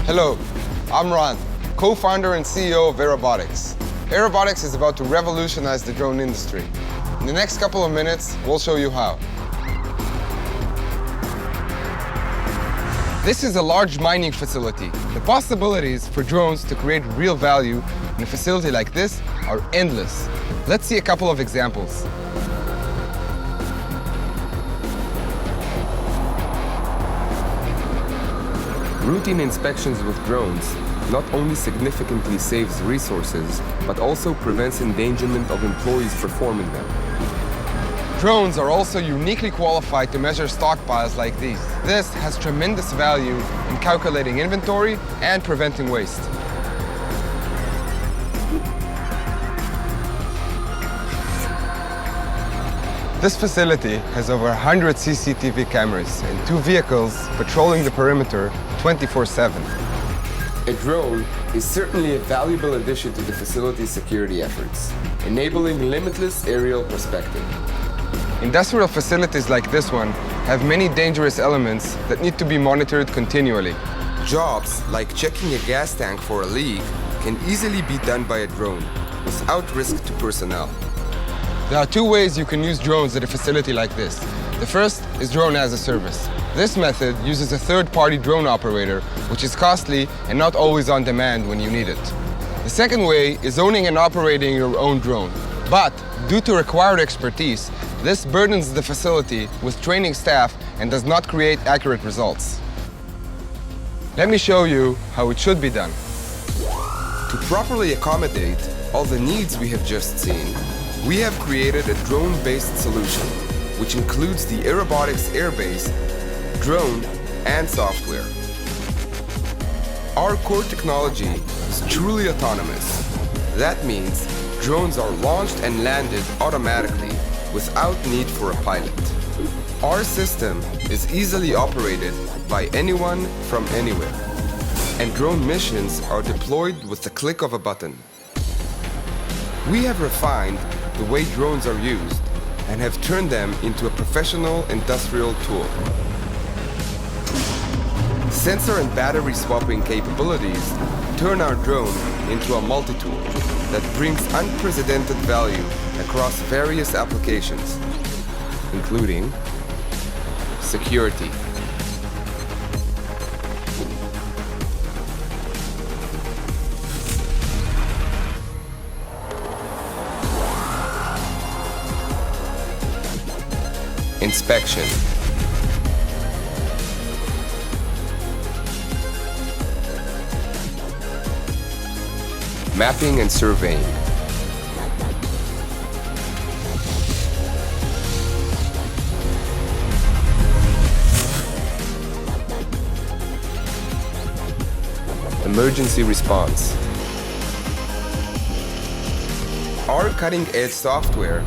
Hello, I'm Ron, co-founder and CEO of Airobotics. Airobotics is about to revolutionize the drone industry. In the next couple of minutes, we'll show you how. This is a large mining facility. The possibilities for drones to create real value in a facility like this are endless. Let's see a couple of examples. Routine inspections with drones not only significantly saves resources, but also prevents endangerment of employees performing them. Drones are also uniquely qualified to measure stockpiles like these. This has tremendous value in calculating inventory and preventing waste. This facility has over 100 CCTV cameras and 2 vehicles patrolling the perimeter 24/7. A drone is certainly a valuable addition to the facility's security efforts, enabling limitless aerial perspective. Industrial facilities like this one have many dangerous elements that need to be monitored continually. Jobs like checking a gas tank for a leak can easily be done by a drone without risk to personnel. There are 2 ways you can use drones at a facility like this. The first is drone as a service. This method uses a third-party drone operator, which is costly and not always on demand when you need it. The second way is owning and operating your own drone. But due to required expertise, this burdens the facility with training staff and does not create accurate results. Let me show you how it should be done. To properly accommodate all the needs we have just seen, we have created a drone-based solution, which includes the Airobotics Airbase, drone, and software. Our core technology is truly autonomous. That means drones are launched and landed automatically without need for a pilot. Our system is easily operated by anyone from anywhere, and drone missions are deployed with the click of a button. We have refined the way drones are used and have turned them into a professional industrial tool. Sensor and battery swapping capabilities turn our drone into a multi-tool that brings unprecedented value across various applications, including security, inspection, mapping and surveying, emergency response. Our cutting-edge software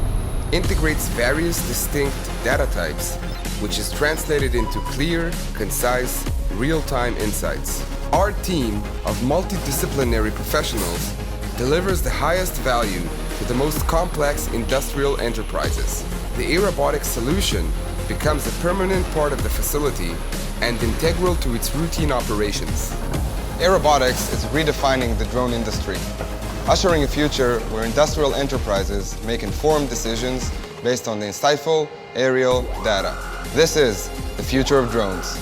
integrates various distinct data types, which is translated into clear, concise, real-time insights. Our team of multidisciplinary professionals delivers the highest value to the most complex industrial enterprises. The Airobotics solution becomes a permanent part of the facility and integral to its routine operations. Airobotics is redefining the drone industry, ushering a future where industrial enterprises make informed decisions based on the insightful aerial data. This is the future of drones.